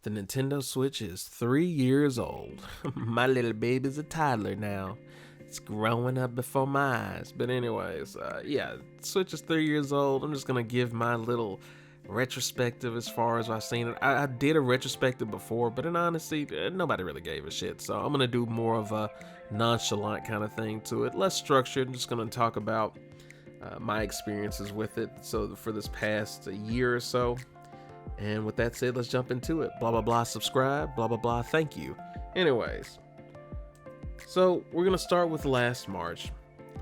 The Nintendo Switch is 3 years old. My little baby's a toddler now. It's growing up before my eyes. But anyways, yeah, Switch is 3 years old. I'm just gonna give my little retrospective as far as I've seen it. I did a retrospective before, but in honesty, nobody really gave a shit. So I'm gonna do more of a nonchalant kind of thing to it, less structured. I'm just gonna talk about my experiences with it. So for this past year or so. And with that said, let's jump into it. Blah, blah, blah, subscribe, blah, blah, blah, thank you. Anyways, so we're going to start with last March.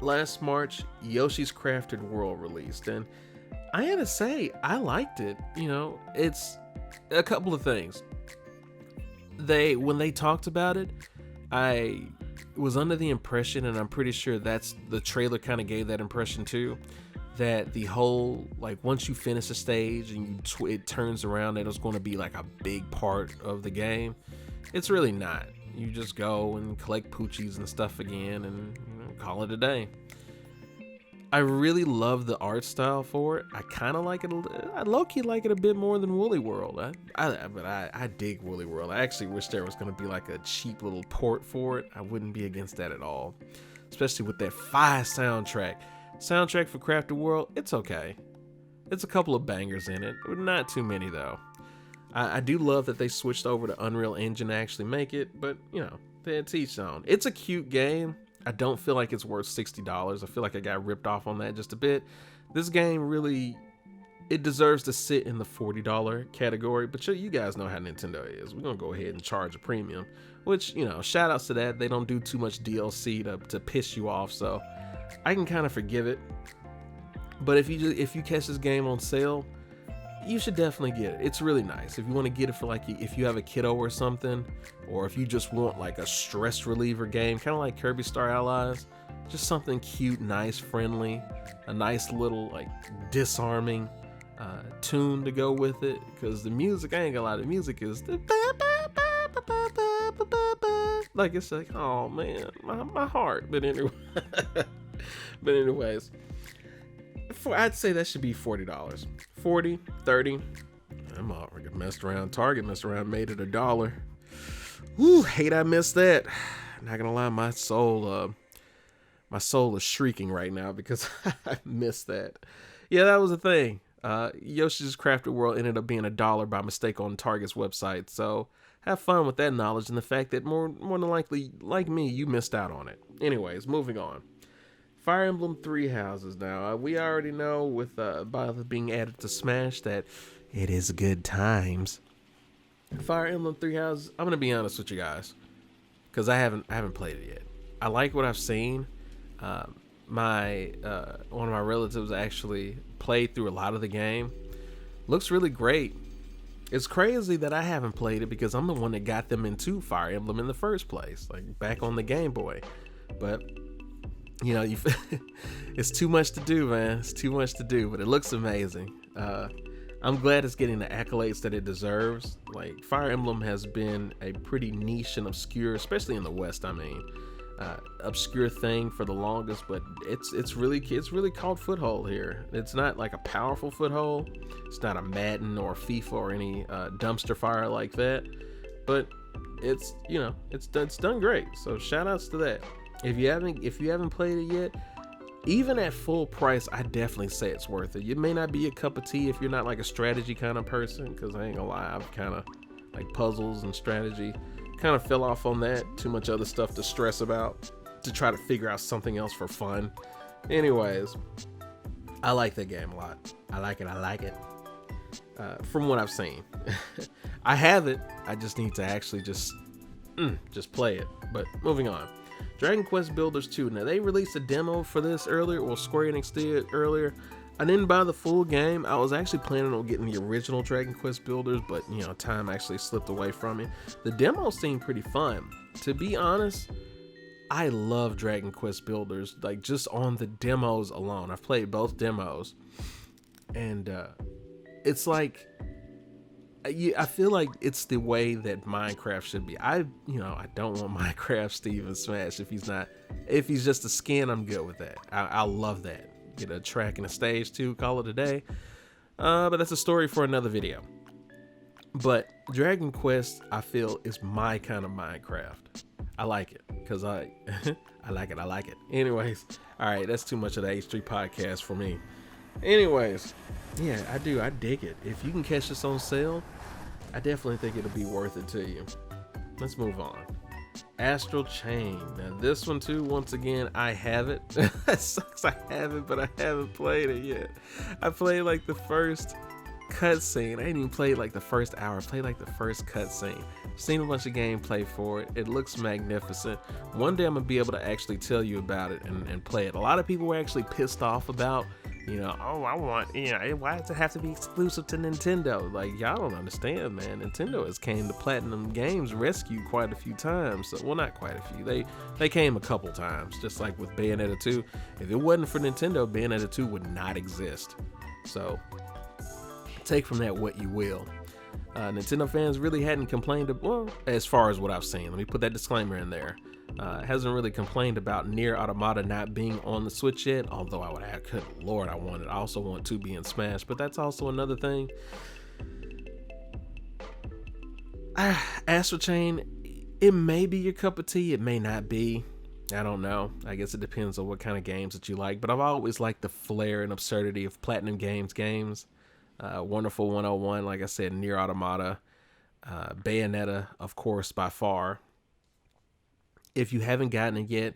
Last March, Yoshi's Crafted World released, and I had to say, I liked it. You know, it's a couple of things. When they talked about it, I was under the impression, and I'm pretty sure that's the trailer kind of gave that impression too, that the whole, like, once you finish a stage and it turns around, that it's going to be like a big part of the game. It's really not. You just go and collect poochies and stuff again and call it a day. I really love the art style for it. I kind of like it. I low-key like it a bit more than Woolly World. But I dig Woolly World. I actually wish there was going to be like a cheap little port for it. I wouldn't be against that at all, especially with that fire soundtrack. Soundtrack for Crafted World, it's okay. It's a couple of bangers in it, not too many though. I do love that they switched over to Unreal Engine to actually make it, but it's each own. It's a cute game. I don't feel like it's worth $60. I feel like I got ripped off on that just a bit. This game really, it deserves to sit in the $40 category, but you guys know how Nintendo is. We're gonna go ahead and charge a premium, which, shout outs to that. They don't do too much DLC to piss you off, so I can kind of forgive it. But if you catch this game on sale, you should definitely get it. It's really nice. If you want to get it for if you have a kiddo or something, or if you just want like a stress reliever game, kind of like Kirby Star Allies, just something cute, nice, friendly, a nice little like disarming tune to go with it. Because the music, I ain't gonna lie, the music is like, it's like, oh man, my heart. But anyway. But anyways, I'd say that should be $40. 40, 30. I'm all messed around. Target messed around, made it $1. Woo, hate I missed that. Not gonna lie, my soul is shrieking right now because I missed that. Yeah, that was a thing. Yoshi's Crafted World ended up being $1 by mistake on Target's website. So have fun with that knowledge and the fact that more than likely, like me, you missed out on it. Anyways, moving on. Fire Emblem Three Houses now. We already know with by being added to Smash that it is good times. Fire Emblem Three Houses, I'm gonna be honest with you guys, because I haven't played it yet. I like what I've seen. One of my relatives actually played through a lot of the game. Looks really great. It's crazy that I haven't played it because I'm the one that got them into Fire Emblem in the first place, like back on the Game Boy. But it's too much to do, man. It's too much to do, but it looks amazing. I'm glad it's getting the accolades that it deserves. Like, Fire Emblem has been a pretty niche and obscure, especially in the West, obscure thing for the longest, but it's really called foothold here. It's not like a powerful foothold. It's not a Madden or FIFA or any dumpster fire like that, but it's done great. So shout outs to that. If you haven't played it yet, even at full price, I definitely say it's worth it. It may not be a cup of tea if you're not like a strategy kind of person, because I ain't gonna lie, I've kind of like puzzles and strategy, kind of fell off on that. Too much other stuff to stress about to try to figure out something else for fun. Anyways, I like that game a lot. I like it. From what I've seen. I have it. I just need to actually just play it. But moving on. Dragon Quest Builders 2. Now, they released a demo for this earlier, or Square Enix did earlier. I didn't buy the full game. I was actually planning on getting the original Dragon Quest Builders, but, time actually slipped away from me. The demo seemed pretty fun. To be honest, I love Dragon Quest Builders, like, just on the demos alone. I've played both demos, and it's like, I feel like it's the way that Minecraft should be. I don't want Minecraft Steven Smash if he's just a skin. I'm good with that. I love that. Get a track and a stage too, call it a day. But that's a story for another video. But Dragon Quest, I feel, is my kind of Minecraft. I like it because I I like it. Anyways, all right, that's too much of the H3 podcast for me. Anyways, yeah, I dig it. If you can catch this on sale, I definitely think it'll be worth it to you. Let's move on. Astral Chain. Now this one too, once again, I have it. It sucks I have it, but I haven't played it yet. I played like the first cutscene. I didn't even play like the first hour. I played like the first cutscene. Seen a bunch of gameplay for it. It looks magnificent. One day I'm gonna be able to actually tell you about it and play it. A lot of people were actually pissed off about, oh, I want, why does it have to be exclusive to Nintendo? Like, y'all don't understand, man. Nintendo has came to Platinum Games Rescue quite a few times. So, well, not quite a few. They came a couple times, just like with Bayonetta 2. If it wasn't for Nintendo, Bayonetta 2 would not exist. So, take from that what you will. Nintendo fans really hadn't complained, well, as far as what I've seen. Let me put that disclaimer in there. Hasn't really complained about Nier Automata not being on the Switch yet, although I would add, good lord, I want it. I also want to be in Smash, but that's also another thing. Astral Chain, it may be your cup of tea, it may not be. I don't know. I guess it depends on what kind of games that you like, but I've always liked the flair and absurdity of Platinum games. Wonderful 101, like I said, Nier Automata, Bayonetta, of course, by far. If you haven't gotten it yet,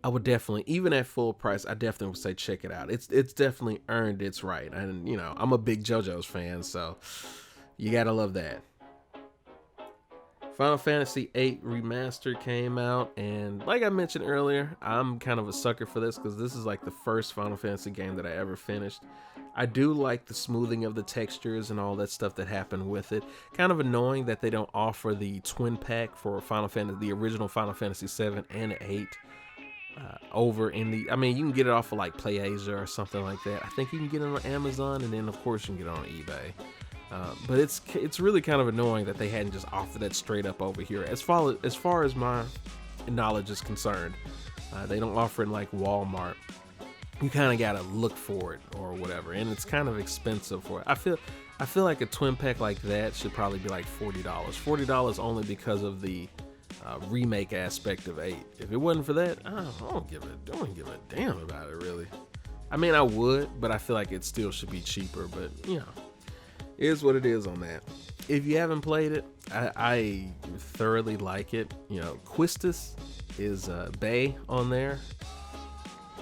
I would definitely, even at full price, I definitely would say check it out. It's definitely earned its right. And, I'm a big JoJo's fan, so you gotta love that. Final Fantasy VIII Remastered came out, and like I mentioned earlier, I'm kind of a sucker for this because this is like the first Final Fantasy game that I ever finished. I do like the smoothing of the textures and all that stuff that happened with it. Kind of annoying that they don't offer the twin pack for the original Final Fantasy 7 and 8 over in the, you can get it off of like PlayAsia or something like that. I think you can get it on Amazon, and then of course you can get it on eBay. But it's really kind of annoying that they hadn't just offered that straight up over here. As far as my knowledge is concerned, they don't offer it in like Walmart. You kind of gotta look for it or whatever, and it's kind of expensive for it. I feel like a twin pack like that should probably be like $40. $40 only because of the remake aspect of 8. If it wasn't for that, I don't give a damn about it really. I would, but I feel like it still should be cheaper. But it is what it is on that. If you haven't played it, I thoroughly like it. Quistis is Bay on there.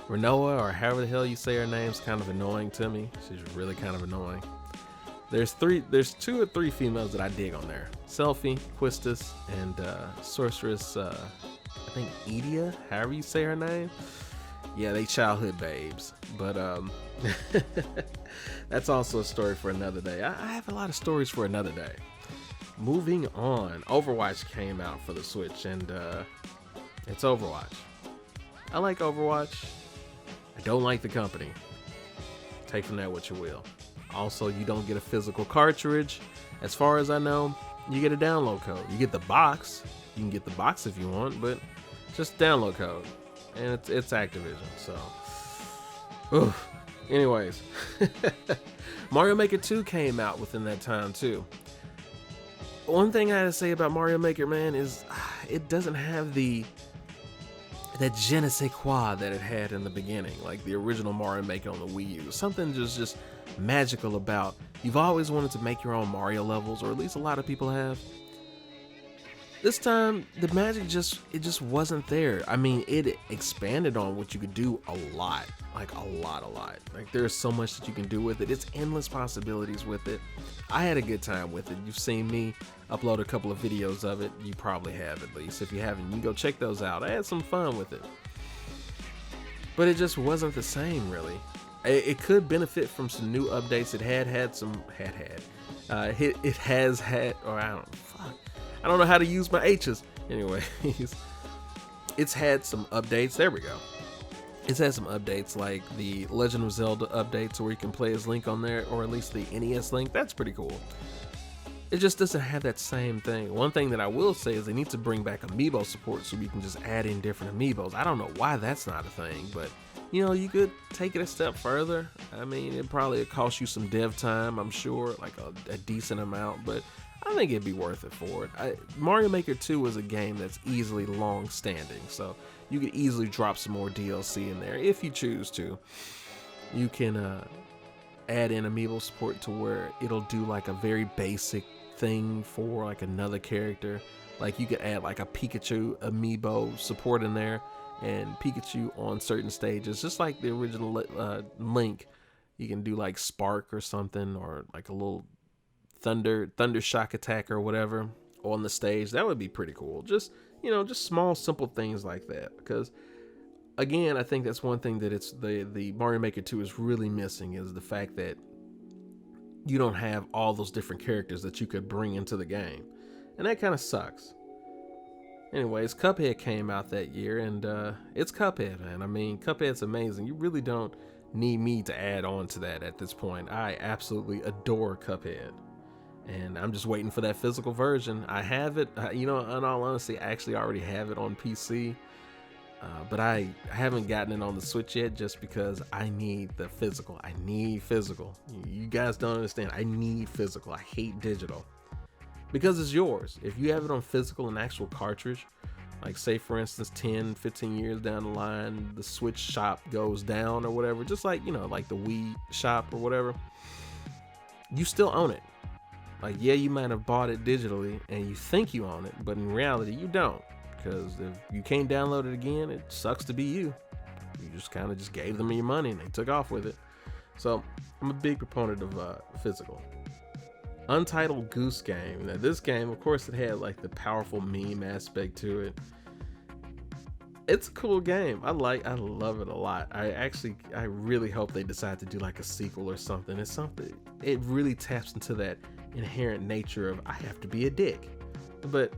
Renoa, or however the hell you say her name's kind of annoying to me. She's really kind of annoying. There's 2 or 3 females that I dig on there. Selphie, Quistis, and Sorceress, I think Edia, however you say her name. Yeah, they childhood babes. But that's also a story for another day. I have a lot of stories for another day. Moving on, Overwatch came out for the Switch, and it's Overwatch. I like Overwatch. I don't like the company. Take from that what you will. Also, you don't get a physical cartridge. As far as I know, you get a download code. You get the box. You can get the box if you want, but just download code. And it's Activision, so. Oof. Anyways. Mario Maker 2 came out within that time, too. One thing I had to say about Mario Maker, man, is it doesn't have that je ne sais quoi that it had in the beginning, like the original Mario Maker on the Wii U. Something just magical about, you've always wanted to make your own Mario levels, or at least a lot of people have. This time, the magic just wasn't there. It expanded on what you could do a lot. Like a lot. Like there's so much that you can do with it. It's endless possibilities with it. I had a good time with it. You've seen me upload a couple of videos of it. You probably have, at least. If you haven't, you can go check those out. I had some fun with it. But it just wasn't the same, really. It could benefit from some new updates. It has had, or I don't know how to use my H's. Anyways, it's had some updates. There we go. It's had some updates like the Legend of Zelda updates where you can play as Link on there, or at least the NES Link. That's pretty cool. It just doesn't have that same thing. One thing that I will say is they need to bring back amiibo support so we can just add in different amiibos. I don't know why that's not a thing, but you could take it a step further. It probably cost you some dev time, I'm sure, like a decent amount, but I think it'd be worth it for it. Mario Maker 2 is a game that's easily long standing, so you could easily drop some more DLC in there if you choose to. You can add in amiibo support to where it'll do like a very basic thing for like another character. Like you could add like a Pikachu amiibo support in there, and Pikachu on certain stages, just like the original Link, you can do like Spark or something, or like a little thunder shock attack or whatever on the stage. That would be pretty cool. Just, you know, just small simple things like that, because again, I think that's one thing that it's the Mario Maker 2 is really missing, is the fact that you don't have all those different characters that you could bring into the game, and that kind of sucks. Anyways, Cuphead came out that year, and it's Cuphead, man. I mean, Cuphead's amazing. You really don't need me to add on to that at this point. I absolutely adore Cuphead, and I'm just waiting for that physical version. I have it, you know, in all honesty, I actually already have it on PC, but I haven't gotten it on the Switch yet, just because I need the physical. I need physical. You guys don't understand. I need physical. I hate digital. Because it's yours. If you have it on physical, an actual cartridge, like say for instance 10, 15 years down the line, the Switch shop goes down or whatever, just like, you know, like the Wii shop or whatever, you still own it. Like, yeah, you might have bought it digitally and you think you own it, but in reality you don't, because if you can't download it again, it sucks to be you. You just kind of just gave them your money and they took off with it. So I'm a big proponent of physical. Untitled Goose Game. Now this game, of course, it had like the powerful meme aspect to it. It's a cool game. I love it a lot. I really hope they decide to do like a sequel or something. It really taps into that inherent nature of I have to be a dick, but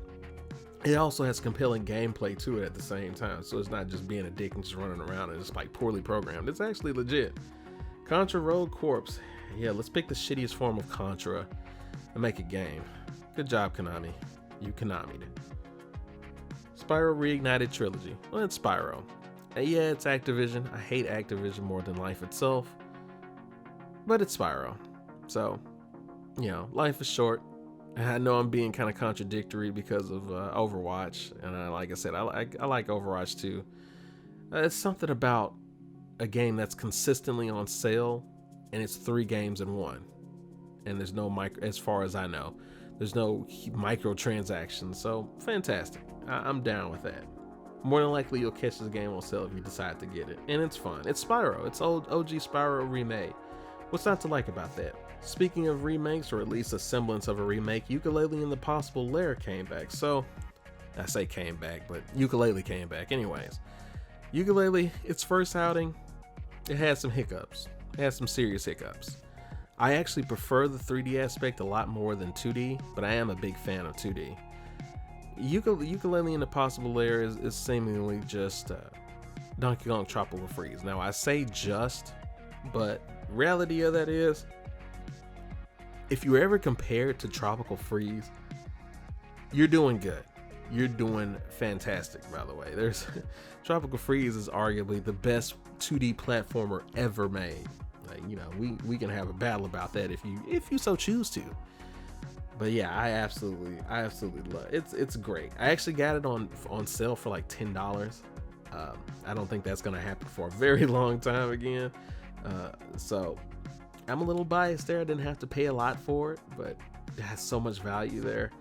it also has compelling gameplay to it at the same time. So it's not just being a dick and just running around and it's like poorly programmed. It's actually legit. Contra Rogue Corps. Yeah, let's pick the shittiest form of Contra and make a game. Good job, Konami. You Konami'd it. Spyro Reignited Trilogy. Well, it's Spyro. Yeah, it's Activision. I hate Activision more than life itself, but it's Spyro. So, you know, life is short. I know I'm being kind of contradictory because of Overwatch, and like I said, I like Overwatch too. It's something about a game that's consistently on sale, and it's 3 games in one. And there's no as far as I know, there's no microtransactions. So fantastic. I'm down with that. More than likely you'll catch this game on sale if you decide to get it. And it's fun. It's Spyro. It's OG Spyro remade. What's not to like about that? Speaking of remakes, or at least a semblance of a remake, Yooka-Laylee and the Possible Lair came back. So, I say came back, but Yooka-Laylee came back. Anyways, Yooka-Laylee, its first outing, it had some hiccups. It had some serious hiccups. I actually prefer the 3D aspect a lot more than 2D, but I am a big fan of 2D. Yooka-Laylee and the Possible Lair is seemingly just Donkey Kong Tropical Freeze. Now I say just, but reality of that is, if you ever compare it to Tropical Freeze, you're doing good. You're doing fantastic, by the way. Tropical Freeze is arguably the best 2D platformer ever made. Like, you know, we can have a battle about that if you so choose to. But yeah, I absolutely love it. It's great. I actually got it on sale for like $10. I don't think that's gonna happen for a very long time again. So I'm a little biased there. I didn't have to pay a lot for it, but it has so much value there.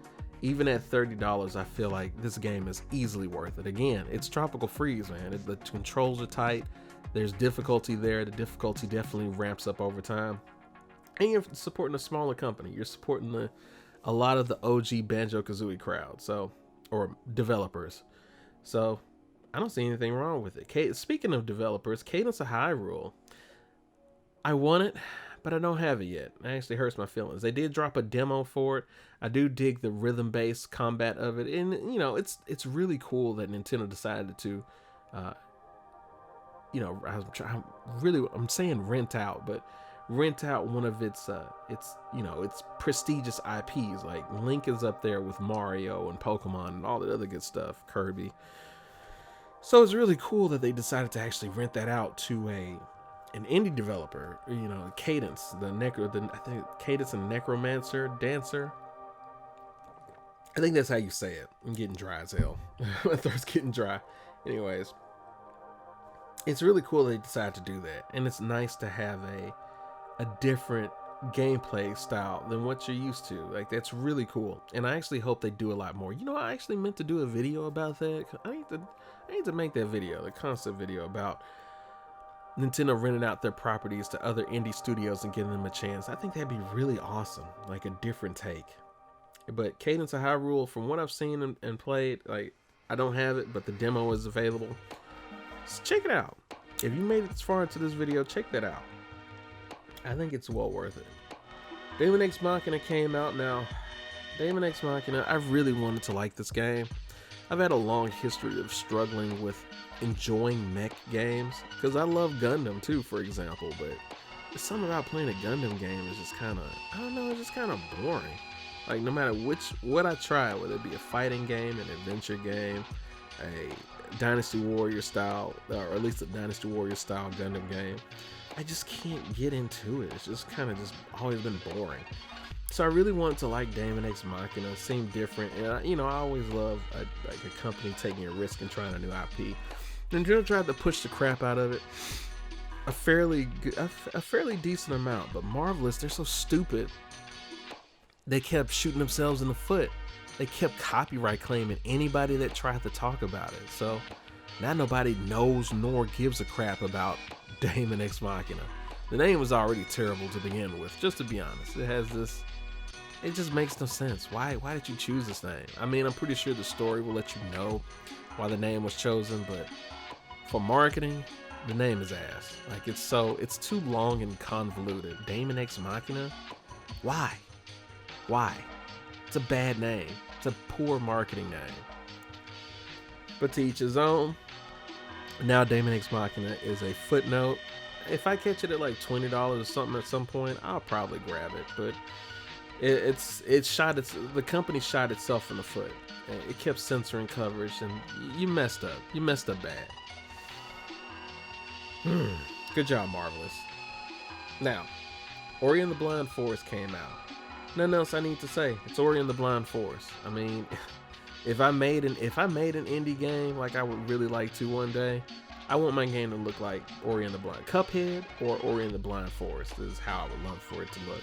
Even at $30, I feel like this game is easily worth it. Again, it's Tropical Freeze, man. The controls are tight. There's difficulty there. The difficulty definitely ramps up over time. And you're supporting a smaller company. You're supporting a lot of the OG Banjo-Kazooie crowd, or developers. So I don't see anything wrong with it. Speaking of developers, Cadence of Hyrule. I want it, but I don't have it yet. It actually hurts my feelings. They did drop a demo for it. I do dig the rhythm-based combat of it, and you know, it's really cool that Nintendo decided to, you know, I'm saying rent out one of its prestigious IPs. Like Link is up there with Mario and Pokemon and all the other good stuff, Kirby. So it's really cool that they decided to actually rent that out to an indie developer, you know, Cadence, I think Cadence and Necromancer Dancer. I think that's how you say it. I'm getting dry as hell. My throat's getting dry. Anyways, it's really cool they decided to do that, and it's nice to have a different gameplay style than what you're used to. Like, that's really cool, and I actually hope they do a lot more. You know, I actually meant to do a video about that. I need to make that video, the concept video about Nintendo renting out their properties to other indie studios and giving them a chance. I think that'd be really awesome, like a different take. But Cadence of Hyrule, from what I've seen and played, like, I don't have it, but the demo is available. So check it out. If you made it this far into this video, check that out. I think it's well worth it. Damon Ex Machina came out now. Damon Ex Machina, I really wanted to like this game. I've had a long history of struggling with enjoying mech games, because I love Gundam too, for example, but there's something about playing a Gundam game is just kind of, I don't know, it's just kind of boring. Like, no matter what I try, whether it be a fighting game, an adventure game, a Dynasty Warrior style, or at least a Dynasty Warrior style Gundam game, I just can't get into it. It's just kind of just always been boring. So I really wanted to like Damon Ex Machina. It seemed different, and I always love like a company taking a risk and trying a new IP. Nintendo tried to push the crap out of it, a fairly decent amount, but Marvelous, they're so stupid. They kept shooting themselves in the foot. They kept copyright claiming anybody that tried to talk about it. So now nobody knows nor gives a crap about Damon Ex Machina. The name was already terrible to begin with, just to be honest. It has this, it just makes no sense. Why did you choose this name? I mean, I'm pretty sure the story will let you know why the name was chosen, but for marketing, the name is ass. Like, it's too long and convoluted. Damon Ex Machina? Why? It's a bad name. It's a poor marketing name. But to each his own. Now Damon Ex Machina is a footnote. If I catch it at like $20 or something at some point, I'll probably grab it. But the company shot itself in the foot. It kept censoring coverage, and you messed up. You messed up bad. Good job, Marvelous. Now, Ori and the Blind Forest came out. Nothing else I need to say. It's Ori and the Blind Forest. I mean, if I made an indie game like I would really like to one day, I want my game to look like Ori and the Blind Cuphead or Ori and the Blind Forest. This is how I would love for it to look.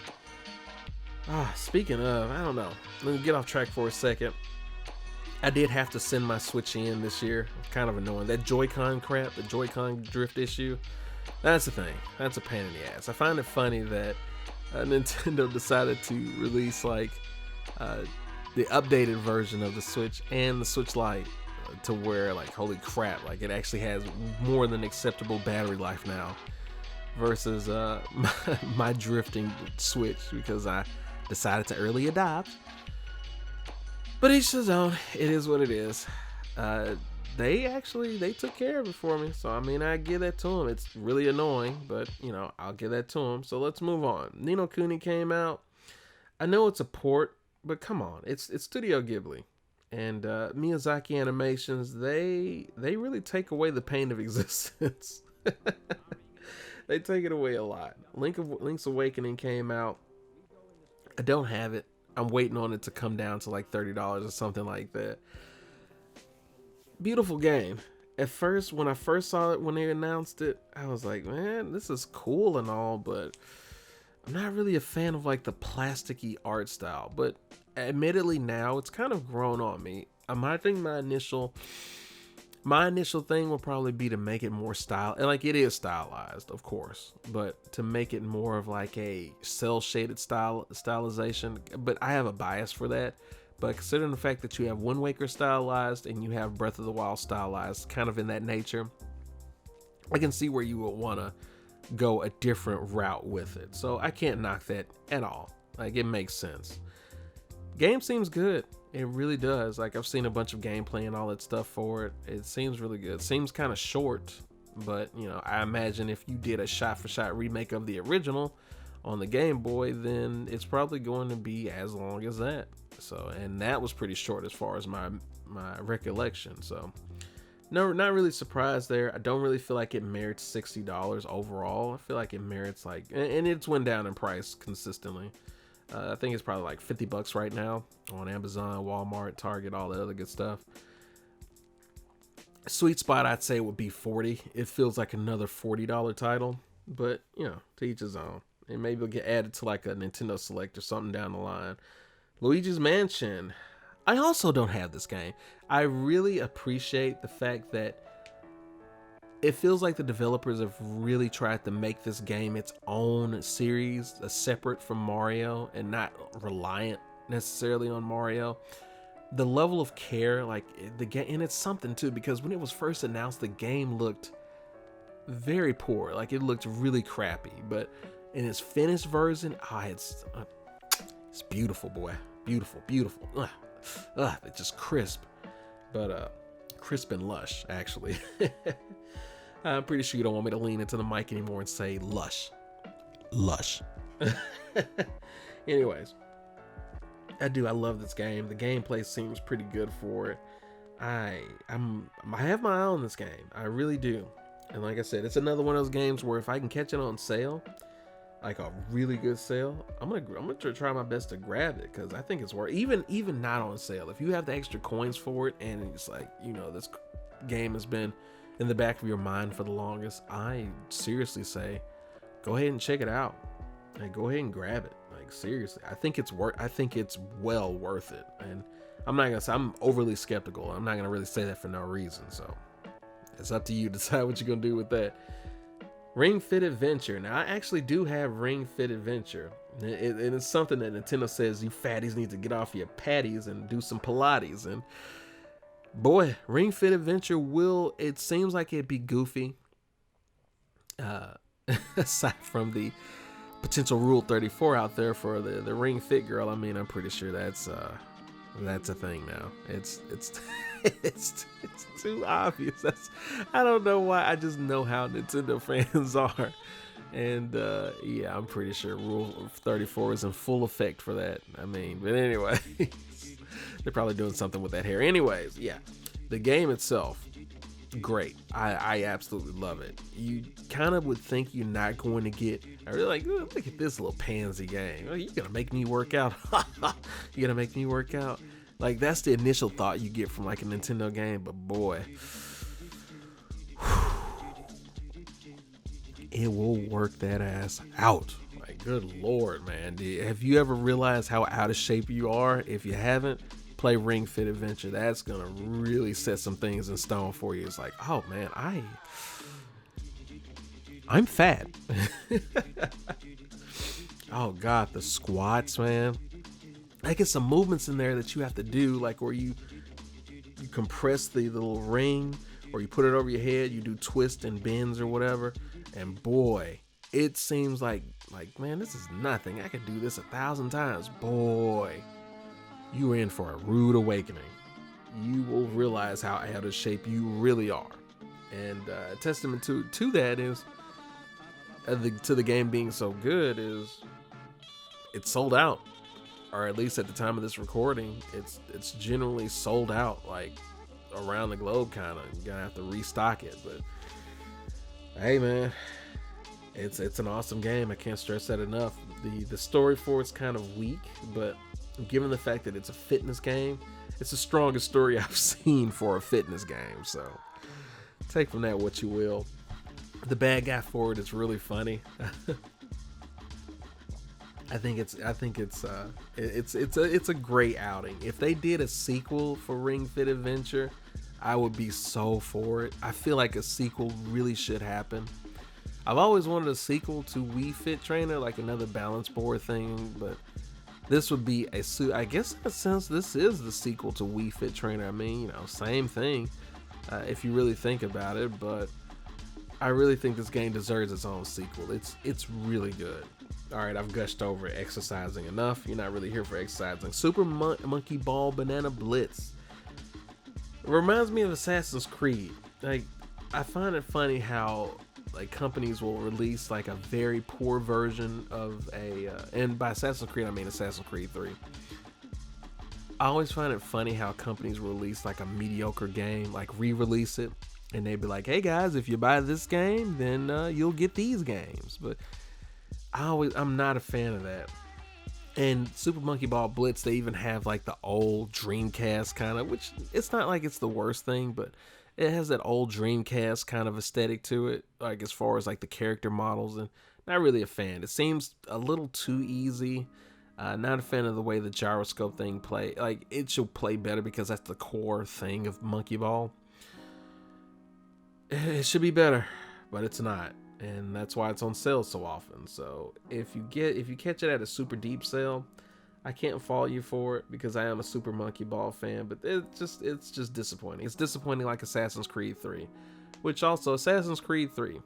Speaking of, I don't know. Let me get off track for a second. I did have to send my Switch in this year. Kind of annoying. That Joy-Con crap, the Joy-Con drift issue, that's the thing. That's a pain in the ass. I find it funny that Nintendo decided to release like the updated version of the Switch and the Switch Lite to where, like, holy crap, like, it actually has more than acceptable battery life now versus my drifting Switch, because I decided to early adopt. But each his own. It is what it is. They took care of it for me, so I mean, I give that to them. It's really annoying, but I'll give that to them. So let's move on. Ni no Kuni came out. I know it's a port, but come on, it's Studio Ghibli, and Miyazaki Animations. They really take away the pain of existence. They take it away a lot. Link's Awakening came out. I don't have it. I'm waiting on it to come down to like $30 or something like that. Beautiful game. At first, when I first saw it, when they announced it, I was like, man, this is cool and all, but I'm not really a fan of like the plasticky art style. But admittedly now, it's kind of grown on me. I think my initial thing will probably be to make it more style, and like, it is stylized, of course, but to make it more of like a cell shaded stylization. But I have a bias for that. But considering the fact that you have Wind Waker stylized and you have Breath of the Wild stylized, kind of in that nature, I can see where you would want to go a different route with it. So I can't knock that at all. Like, it makes sense. Game seems good. It really does. Like, I've seen a bunch of gameplay and all that stuff for it. It seems really good. Seems kind of short, but I imagine if you did a shot-for-shot remake of the original on the Game Boy, then it's probably going to be as long as that. So, and that was pretty short as far as my recollection. So, no, not really surprised there. I don't really feel like it merits $60 overall. I feel like it merits like, and it's went down in price consistently. I think it's probably like $50 right now on Amazon, Walmart, Target, all the other good stuff. Sweet spot, I'd say, would be 40. It feels like another $40 title, but you know, to each his own. And maybe it'll get added to like a Nintendo Select or something down the line. Luigi's Mansion. I also don't have this game. I really appreciate the fact that it feels like the developers have really tried to make this game its own series, separate from Mario and not reliant necessarily on Mario. The level of care, like the game, and it's something too, because when it was first announced, the game looked very poor. Like it looked really crappy, but in its finished version, it's beautiful, boy. Beautiful, beautiful. It's just crisp, but crisp and lush, actually. I'm pretty sure you don't want me to lean into the mic anymore and say lush. Anyways, I love this game. The gameplay seems pretty good for it. I have my eye on this game. I really do. And like I said, it's another one of those games where if I can catch it on sale, like a really good sale, I'm gonna try my best to grab it, because I think it's worth, even not on sale. If you have the extra coins for it, and it's like, you know, this game has been in the back of your mind for the longest, I seriously say, go ahead and check it out. Like, go ahead and grab it. Like, seriously, I think it's well worth it. And I'm not gonna say I'm overly skeptical. I'm not gonna really say that for no reason. So it's up to you to decide what you're gonna do with that. Ring Fit Adventure. Now, I actually do have Ring Fit Adventure. It's something that Nintendo says you fatties need to get off your patties and do some Pilates. And boy, Ring Fit Adventure it seems like it'd be goofy. Aside from the potential Rule 34 out there for the Ring Fit girl, I mean, I'm pretty sure that's a thing now. It's it's too obvious. I don't know why. I just know how Nintendo fans are, and yeah, I'm pretty sure Rule 34 is in full effect for that. I mean, but anyway, they're probably doing something with that hair. Anyways, yeah, the game itself, great. I absolutely love it. You kind of would think you're not going to get. I really like. Look at this little pansy game. Oh, you're gonna make me work out. You're gonna make me work out. Like, that's the initial thought you get from like a Nintendo game, but boy, it will work that ass out. Like, good Lord, man. Have you ever realized how out of shape you are? If you haven't, play Ring Fit Adventure. That's gonna really set some things in stone for you. It's like, oh man, I'm fat. Oh God, the squats, man. I get some movements in there that you have to do, like where you compress the little ring, or you put it over your head, you do twists and bends or whatever, and boy, it seems like man, this is nothing. I could do this 1,000 times. Boy, you are in for a rude awakening. You will realize how out of shape you really are. And a testament to that is to the game being so good is it's sold out. Or at least at the time of this recording, it's generally sold out, like around the globe, kind of. You're gonna have to restock it, but hey, man, it's an awesome game. I can't stress that enough. The story for it's kind of weak, but given the fact that it's a fitness game, it's the strongest story I've seen for a fitness game. So take from that what you will. The bad guy for it is really funny. I think it's a great outing. If they did a sequel for Ring Fit Adventure, I would be so for it. I feel like a sequel really should happen. I've always wanted a sequel to Wii Fit Trainer, like another balance board thing, but this would be I guess in a sense this is the sequel to Wii Fit Trainer. I mean, you know, same thing if you really think about it, but I really think this game deserves its own sequel. It's really good. All right, I've gushed over exercising enough. You're not really here for exercising. Super Monkey Ball Banana Blitz. It reminds me of Assassin's Creed. Like, I find it funny how like companies will release like a very poor version of and by Assassin's Creed I mean Assassin's Creed 3. I always find it funny how companies release like a mediocre game, like re-release it, and they'd be like, hey guys, if you buy this game, then you'll get these games. But I'm not a fan of that. And Super Monkey Ball Blitz, they even have like the old Dreamcast kind of, which it's not like it's the worst thing, but it has that old Dreamcast kind of aesthetic to it, like as far as like the character models, and not really a fan. It seems a little too easy. Not a fan of the way the gyroscope thing play. Like, it should play better because that's the core thing of Monkey Ball. It should be better, but it's not, and that's why it's on sale so often. So if you catch it at a super deep sale, I can't fault you for it because I am a Super Monkey Ball fan. But it's just disappointing. It's disappointing like Assassin's Creed 3, which also Assassin's Creed 3,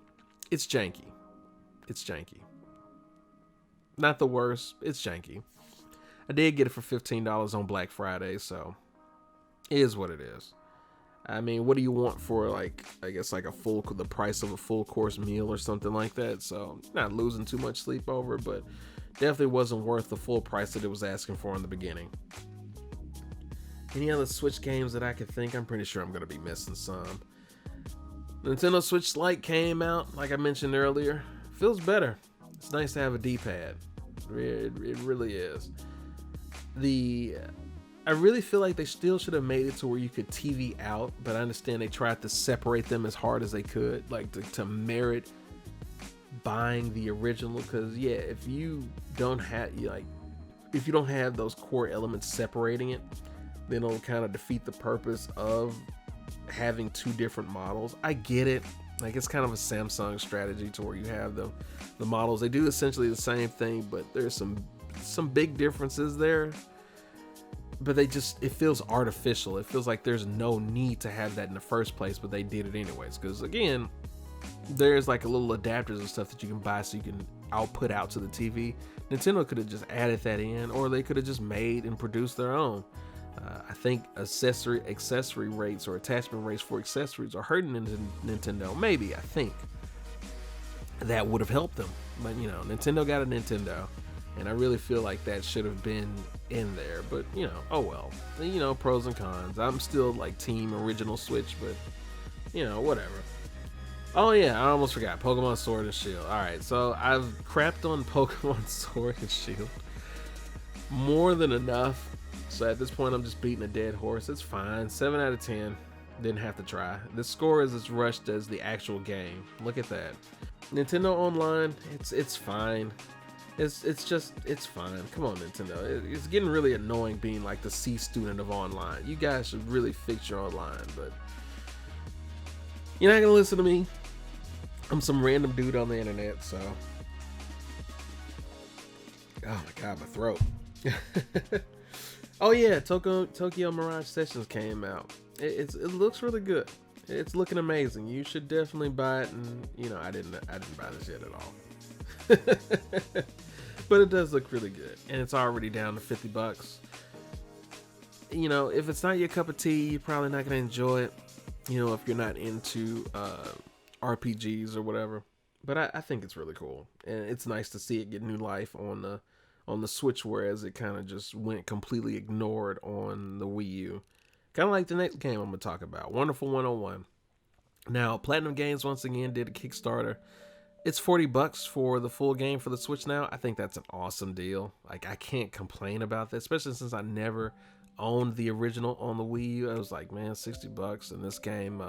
it's janky. It's janky. Not the worst. It's janky. I did get it for $15 on Black Friday, so it is what it is. I mean, what do you want for, like, I guess like the price of a full course meal or something like that? So not losing too much sleep over, but definitely wasn't worth the full price that it was asking for in the beginning. Any other Switch games that I could think? I'm pretty sure I'm going to be missing some. Nintendo Switch Lite came out, like I mentioned earlier. Feels better. It's nice to have a D-pad. It really is. I really feel like they still should have made it to where you could TV out, but I understand they tried to separate them as hard as they could, like to merit buying the original. Because yeah, if you don't have those core elements separating it, then it'll kind of defeat the purpose of having two different models. I get it. Like, it's kind of a Samsung strategy to where you have the models. They do essentially the same thing, but there's some big differences there. But it feels artificial. It feels like there's no need to have that in the first place, but they did it anyways. Because again, there's like a little adapters and stuff that you can buy so you can output out to the TV. Nintendo could have just added that in, or they could have just made and produced their own. I think accessory rates or attachment rates for accessories are hurting Nintendo. Maybe, I think that would have helped them. But you know, Nintendo got a Nintendo, and I really feel like that should have been in there. But you know, oh well. You know, pros and cons. I'm still like team original Switch, but you know, whatever. Oh yeah, I almost forgot Pokemon Sword and Shield. Alright, so I've crapped on Pokemon Sword and Shield more than enough. So at this point, I'm just beating a dead horse. It's fine. 7 out of 10. Didn't have to try. The score is as rushed as the actual game. Look at that. Nintendo Online, it's fine. It's fine. Come on, Nintendo. It's getting really annoying being like the C student of online. You guys should really fix your online, but you're not gonna listen to me. I'm some random dude on the internet, so. Oh my god, my throat. Oh yeah, Tokyo Mirage Sessions came out. It looks really good. It's looking amazing. You should definitely buy it. And you know, I didn't buy this yet at all. But it does look really good, and it's already down to $50. You know, if it's not your cup of tea, you're probably not gonna enjoy it. You know, if you're not into RPGs or whatever. But I think it's really cool, and it's nice to see it get new life on the Switch, whereas it kind of just went completely ignored on the Wii U. Kind of like the next game I'm going to talk about, Wonderful 101. Now, Platinum Games once again did a Kickstarter. It's $40 for the full game for the Switch now. I think that's an awesome deal. Like, I can't complain about that, especially since I never owned the original on the Wii U. I was like, man, $60, and this game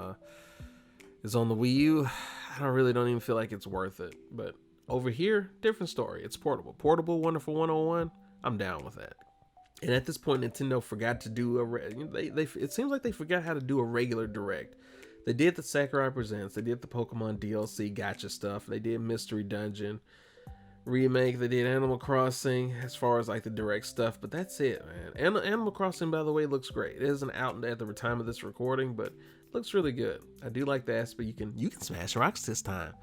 is on the Wii U. I don't even feel like it's worth it, but over here, different story. It's portable. Portable Wonderful 101. I'm down with that. And at this point, Nintendo forgot to do it seems like they forgot how to do a regular direct. They did the Sakurai Presents. They did the Pokemon DLC Gacha stuff. They did Mystery Dungeon remake. They did Animal Crossing as far as like the direct stuff. But that's it, man. And Animal Crossing, by the way, looks great. It isn't out at the time of this recording, but looks really good. I do like the aspect. You can smash rocks this time.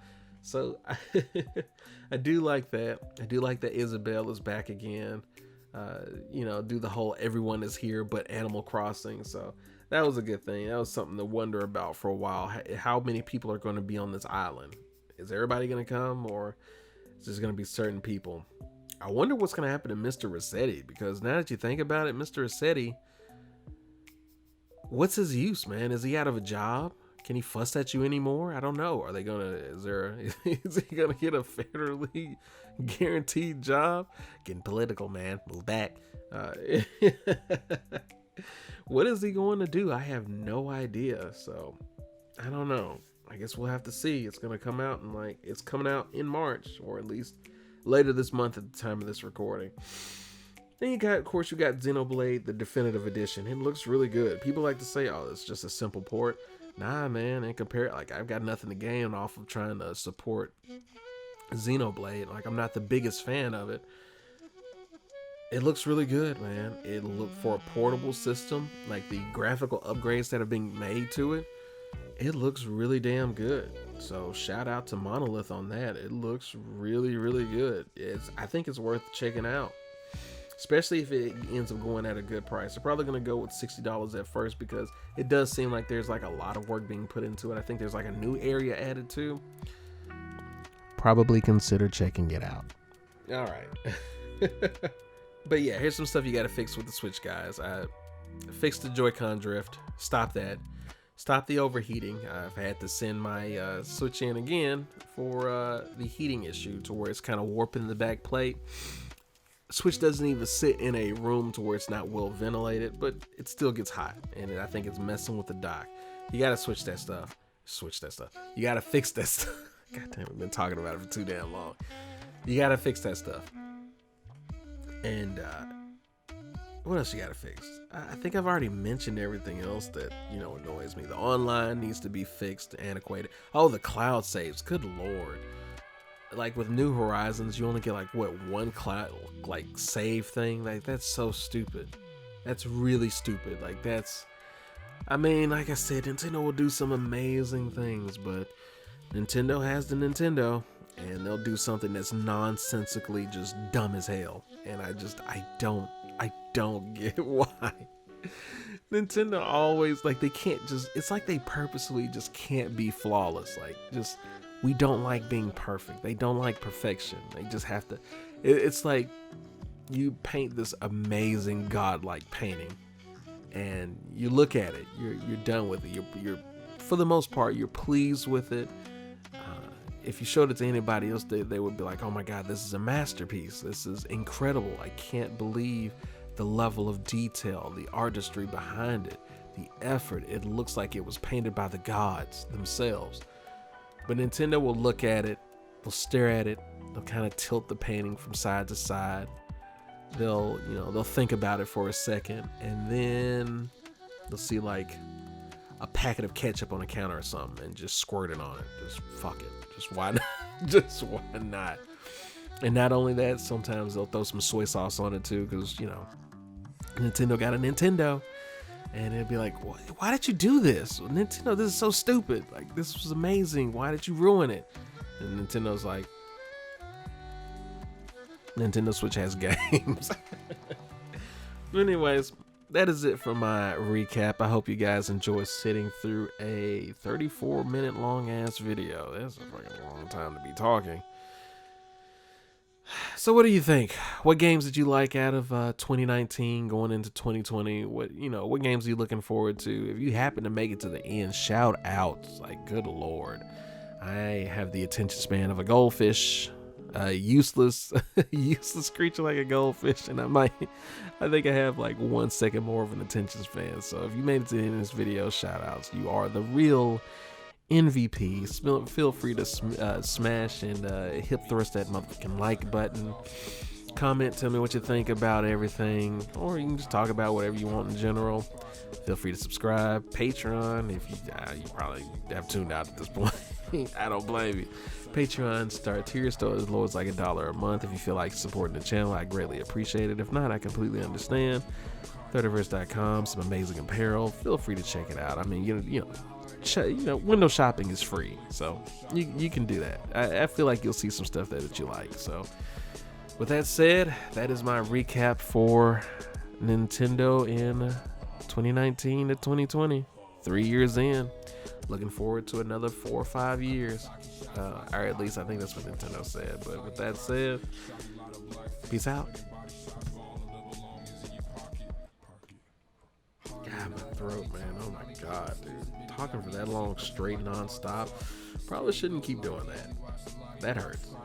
So I do like that. I do like that Isabelle is back again. You know, do the whole everyone is here but Animal Crossing. So that was a good thing. That was something to wonder about for a while. How many people are going to be on this island? Is everybody going to come, or is there going to be certain people? I wonder what's going to happen to Mr. Rossetti, because now that you think about it, Mr. Rossetti, what's his use, man? Is he out of a job? Can he fuss at you anymore? I don't know. Are they gonna? Is he gonna get a federally guaranteed job? Getting political, man. Move back. What is he going to do? I have no idea. So I don't know. I guess we'll have to see. It's gonna come out it's coming out in March, or at least later this month at the time of this recording. Then you got Xenoblade, the definitive edition. It looks really good. People like to say, "Oh, it's just a simple port." Nah, man, and I've got nothing to gain off of trying to support Xenoblade. Like, I'm not the biggest fan of it. It looks really good, man. It look for a portable system, like the graphical upgrades that are being made to it. It looks really damn good. So shout out to Monolith on that. It looks really, really good. I think it's worth checking out. Especially if it ends up going at a good price. They're probably going to go with $60 at first because it does seem like there's like a lot of work being put into it. I think there's like a new area added too. Probably consider checking it out. All right. But yeah, here's some stuff you got to fix with the Switch, guys. I fixed the Joy-Con drift. Stop that. Stop the overheating. I've had to send my Switch in again for the heating issue to where it's kind of warping the back plate. Switch doesn't even sit in a room to where it's not well ventilated, but it still gets hot, and I think it's messing with the dock. You gotta switch that stuff. You gotta fix that stuff. God damn, we've been talking about it for too damn long. You gotta fix that stuff. And what else you gotta fix? I think I've already mentioned everything else that annoys me. The online needs to be fixed, antiquated. Oh, the cloud saves. Good lord. Like with New Horizons, you only get one cloud save thing. Like, that's so stupid. That's really stupid. Like, like I said, Nintendo will do some amazing things, but Nintendo has the Nintendo, and they'll do something that's nonsensically just dumb as hell. And I don't get why. Nintendo always, they can't just, it's like they purposely just can't be flawless. We don't like being perfect. They don't like perfection. They just have to. It's like you paint this amazing godlike painting, and you look at it. You're done with it. You're for the most part, you're pleased with it. If you showed it to anybody else, they would be like, "Oh my God, this is a masterpiece. This is incredible. I can't believe the level of detail, the artistry behind it, the effort. It looks like it was painted by the gods themselves." But Nintendo will look at it, they'll stare at it, they'll kind of tilt the painting from side to side. They'll think about it for a second, and then they'll see a packet of ketchup on the counter or something and just squirt it on it. Just fuck it. Just why not? Just why not? And not only that, sometimes they'll throw some soy sauce on it too, because Nintendo got a Nintendo. And it'd be like, why did you do this? Nintendo, this is so stupid. This was amazing. Why did you ruin it? And Nintendo's like, Nintendo Switch has games. But anyways, that is it for my recap. I hope you guys enjoy sitting through a 34-minute long ass video. That's a fucking long time to be talking. So what do you think? What games did you like out of 2019 going into 2020? What games are you looking forward to? If you happen to make it to the end, shout out. Good lord. I have the attention span of a goldfish, useless creature like a goldfish, and I think I have 1 second more of an attention span. So if you made it to the end of this video, shout outs. You are the real MVP. Feel free to smash and hip thrust that motherfucking like button. Comment, tell me what you think about everything, or you can just talk about whatever you want in general. Feel free to subscribe. Patreon, if you probably have tuned out at this point. I don't blame you. Patreon tier start as low as $1 a month. If you feel like supporting the channel, I greatly appreciate it. If not, I completely understand. Thirdiverse.com, some amazing apparel. Feel free to check it out. I mean, window shopping is free, so you can do that. I feel like you'll see some stuff there that you like. So with that said, that is my recap for Nintendo in 2019 to 2020. 3 years in. Looking forward to another 4 or 5 years. Or at least I think that's what Nintendo said. But with that said, peace out. God, my throat, man. Oh my God, dude. talking for that long straight nonstop. Probably shouldn't keep doing that. That hurts.